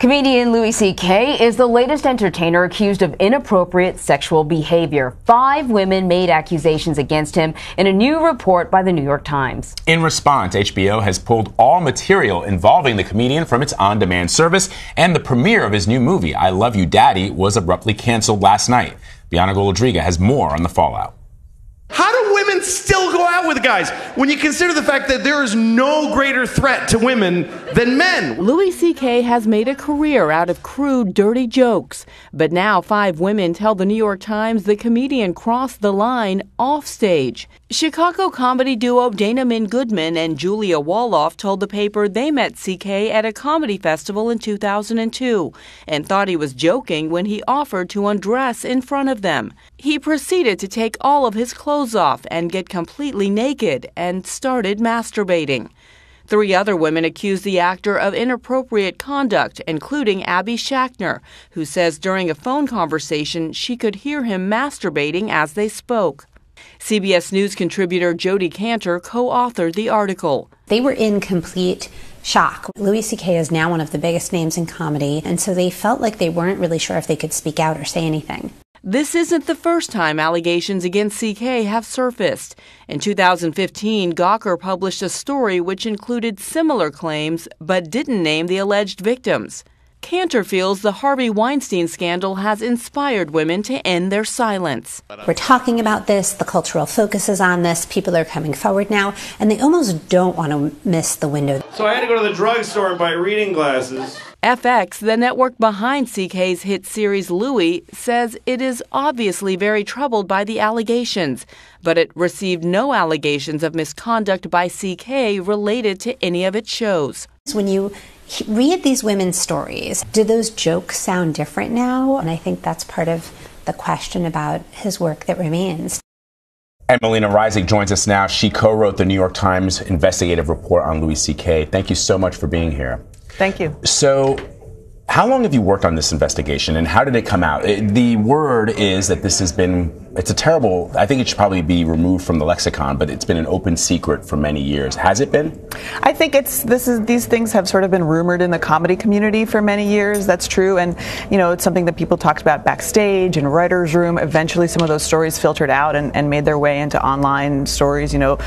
Comedian Louis C.K. is the latest entertainer accused of inappropriate sexual behavior. 5 women made accusations against him in a new report by the New York Times. In response, HBO has pulled all material involving the comedian from its on-demand service, and the premiere of his new movie, I Love You, Daddy, was abruptly canceled last night. Bianca Golodriga has more on the fallout. How do women still go out with guys when you consider the fact that there is no greater threat to women than men? Louis C.K. has made a career out of crude, dirty jokes. But now 5 women tell the New York Times the comedian crossed the line off stage. Chicago comedy duo Dana Min Goodman and Julia Wolof told the paper they met C.K. at a comedy festival in 2002 and thought he was joking when he offered to undress in front of them. He proceeded to take all of his clothes off and get completely naked and started masturbating. 3 other women accused the actor of inappropriate conduct, including Abby Schachner, who says during a phone conversation she could hear him masturbating as they spoke. CBS News contributor Jodi Kantor co-authored the article. They were in complete shock. Louis C.K. is now one of the biggest names in comedy, and so they felt like they weren't really sure if they could speak out or say anything. This isn't the first time allegations against C.K. have surfaced. In 2015, Gawker published a story which included similar claims but didn't name the alleged victims. Kantor feels the Harvey Weinstein scandal has inspired women to end their silence. We're talking about this, the cultural focus is on this, people are coming forward now, and they almost don't want to miss the window. So I had to go to the drugstore and buy reading glasses. FX, the network behind C.K.'s hit series Louis, says it is obviously very troubled by the allegations, but it received no allegations of misconduct by C.K. related to any of its shows. When you read these women's stories, do those jokes sound different now? And I think that's part of the question about his work that remains. And Melena Ryzik joins us now. She co-wrote the New York Times investigative report on Louis C.K. Thank you so much for being here. Thank you. So, how long have you worked on this investigation, and how did it come out? The word is that this has been, it's a terrible, I think it should probably be removed from the lexicon, but it's been an open secret for many years. Has it been? I think these things have sort of been rumored in the comedy community for many years. That's true. And, you know, it's something that people talked about backstage in writer's room. Eventually, some of those stories filtered out and made their way into online stories, you know.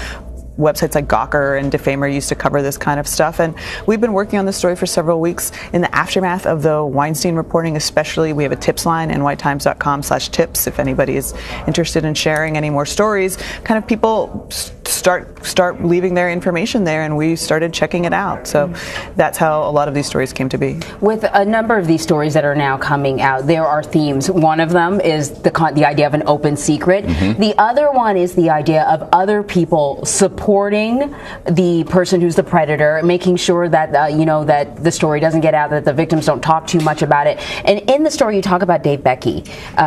Websites like Gawker and Defamer used to cover this kind of stuff. And we've been working on this story for several weeks. In the aftermath of the Weinstein reporting especially, we have a tips line, nytimes.com/tips, if anybody is interested in sharing any more stories. Kind of people start leaving their information there, and we started checking it out. So that's how a lot of these stories came to be. With a number of these stories that are now coming out, there are themes. One of them is the idea of an open secret. The other one is the idea of other people supporting the person who's the predator, making sure that that the story doesn't get out, that the victims don't talk too much about it. And in the story, you talk about Dave Becky,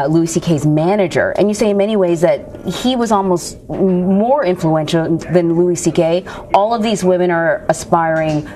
Louis C.K.'s manager, and you say in many ways that he was almost more influential than Louis C.K. All of these women are aspiring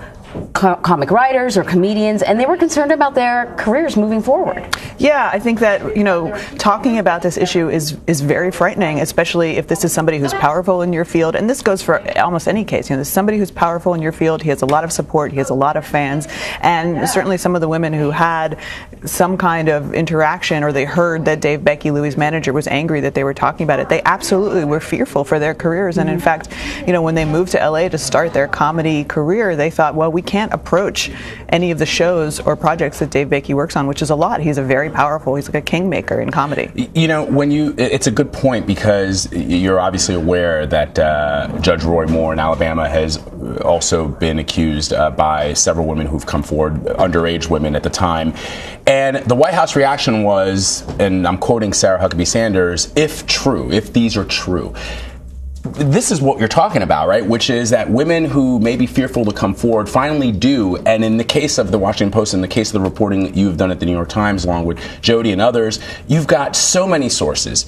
comic writers or comedians, and they were concerned about their careers moving forward. Yeah, I think that, you know, talking about this issue is very frightening, especially if this is somebody who's powerful in your field, and this goes for almost any case. You know, there's somebody who's powerful in your field, he has a lot of support, he has a lot of fans, and certainly some of the women who had some kind of interaction, or they heard that Dave Becky, Louis' manager, was angry that they were talking about it, they absolutely were fearful for their careers. And in fact, you know, when they moved to LA to start their comedy career, they thought, well, we can't approach any of the shows or projects that Dave Becky works on, which is a lot. He's he's like a kingmaker in comedy. You know, it's a good point, because you're obviously aware that Judge Roy Moore in Alabama has also been accused by several women who've come forward, underage women at the time. And the White House reaction was, and I'm quoting Sarah Huckabee Sanders, if these are true. This is what you're talking about, right? Which is that women who may be fearful to come forward finally do. And in the case of the Washington Post, in the case of the reporting that you've done at the New York Times, along with Jodi and others, you've got so many sources.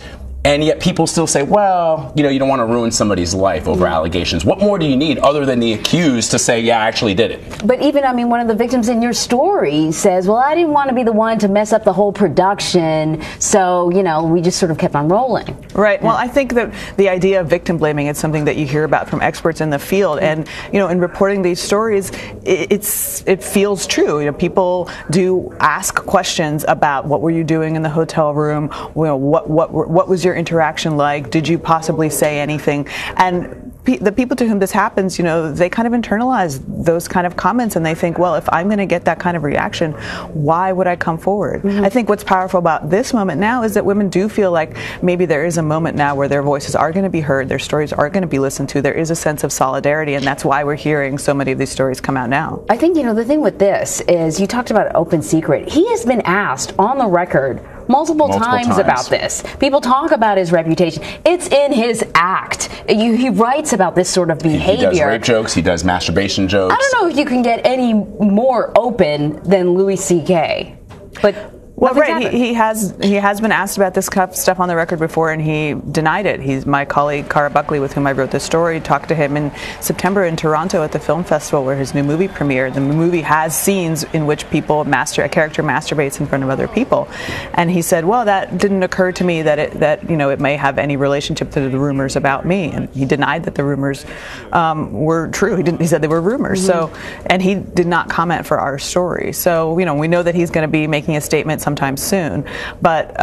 And yet people still say, well, you don't want to ruin somebody's life over allegations. What more do you need other than the accused to say, yeah, I actually did it? But even, one of the victims in your story says, well, I didn't want to be the one to mess up the whole production, so, we just sort of kept on rolling. Right. Well, I think that the idea of victim blaming is something that you hear about from experts in the field. And, in reporting these stories, it feels true. People do ask questions about what were you doing in the hotel room? What was your interaction like? Did you possibly say anything? And the people to whom this happens, they kind of internalize those kind of comments, and they think, well, if I'm going to get that kind of reaction, why would I come forward? I think what's powerful about this moment now is that women do feel like maybe there is a moment now where their voices are going to be heard, their stories are going to be listened to. There is a sense of solidarity, and that's why we're hearing so many of these stories come out now. I think, the thing with this is you talked about open secret. He has been asked on the record multiple times about this. People talk about his reputation. It's in his act. He writes about this sort of behavior. He does rape jokes. He does masturbation jokes. I don't know if you can get any more open than Louis C.K. But well, right. He has been asked about this stuff on the record before, and he denied it. My colleague Cara Buckley, with whom I wrote this story, talked to him in September in Toronto at the film festival where his new movie premiered. The movie has scenes in which a character masturbates in front of other people, and he said, "Well, that didn't occur to me that it may have any relationship to the rumors about me." And he denied that the rumors were true. He said they were rumors. So, and he did not comment for our story. So, we know that he's going to be making a statement sometime soon. But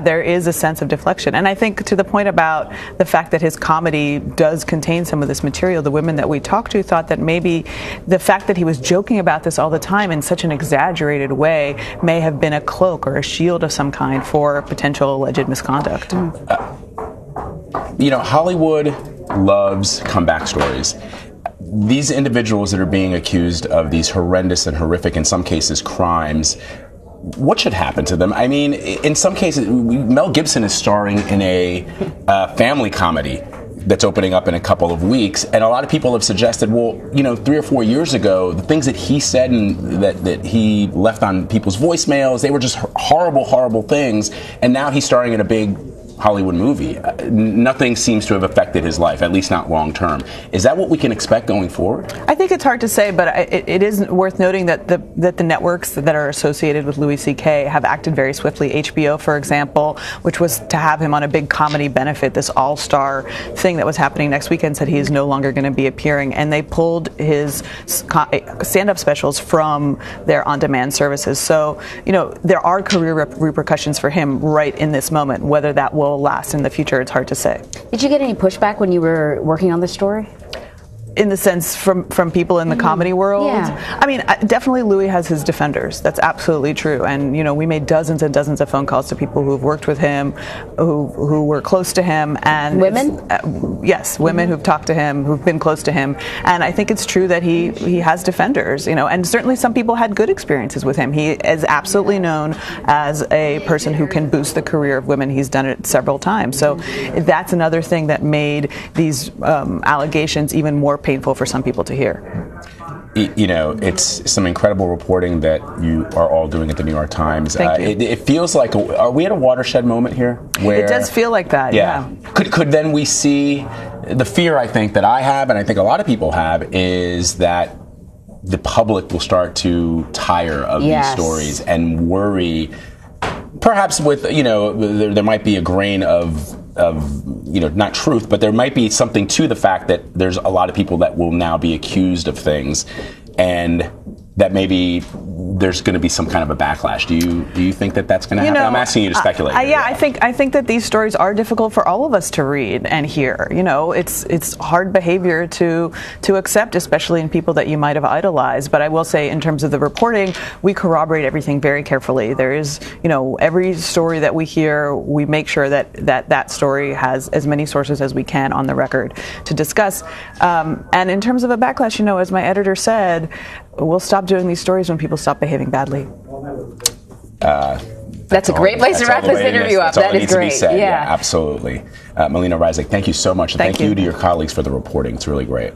there is a sense of deflection. And I think to the point about the fact that his comedy does contain some of this material, the women that we talked to thought that maybe the fact that he was joking about this all the time in such an exaggerated way may have been a cloak or a shield of some kind for potential alleged misconduct. Hollywood loves comeback stories. These individuals that are being accused of these horrendous and horrific, in some cases, crimes, what should happen to them? In some cases, Mel Gibson is starring in a family comedy that's opening up in a couple of weeks, and a lot of people have suggested, well, 3 or 4 years ago, the things that he said and that he left on people's voicemails, they were just horrible, horrible things, and now he's starring in a big Hollywood movie. Nothing seems to have affected his life, at least not long term. Is that what we can expect going forward? I think it's hard to say, but it is worth noting that the networks that are associated with Louis C.K. have acted very swiftly. HBO, for example, which was to have him on a big comedy benefit, this all-star thing that was happening next weekend, said he is no longer going to be appearing, and they pulled his stand-up specials from their on-demand services. So, there are career repercussions for him right in this moment. Whether that will last in the future, it's hard to say. Did you get any pushback when you were working on this story? In the sense from people in the comedy world? Yeah. Definitely Louis has his defenders. That's absolutely true. And, we made dozens and dozens of phone calls to people who've worked with him, who were close to him. And women? Yes, women who've talked to him, who've been close to him. And I think it's true that he has defenders, and certainly some people had good experiences with him. He is absolutely known as a person who can boost the career of women. He's done it several times. So that's another thing that made these allegations even more painful for some people to hear. It's some incredible reporting that you are all doing at the New York Times. Thank you. It feels like, are we at a watershed moment here? Where, it does feel like that, yeah. Could then we see, the fear I think that I have, and I think a lot of people have, is that the public will start to tire of these stories and worry, perhaps with, there might be a grain of not truth, but there might be something to the fact that there's a lot of people that will now be accused of things, and that maybe there's going to be some kind of a backlash. Do you think that that's going to happen? I'm asking you to speculate. I think that these stories are difficult for all of us to read and hear. It's hard behavior to accept, especially in people that you might have idolized. But I will say, in terms of the reporting, we corroborate everything very carefully. There is, every story that we hear, we make sure that story has as many sources as we can on the record to discuss. And in terms of a backlash, as my editor said, we'll stop doing these stories when people stop behaving badly. That's a great place to wrap this interview up. That is great. Yeah, absolutely. Melena Ryzik, thank you so much. And thank you to your colleagues for the reporting. It's really great.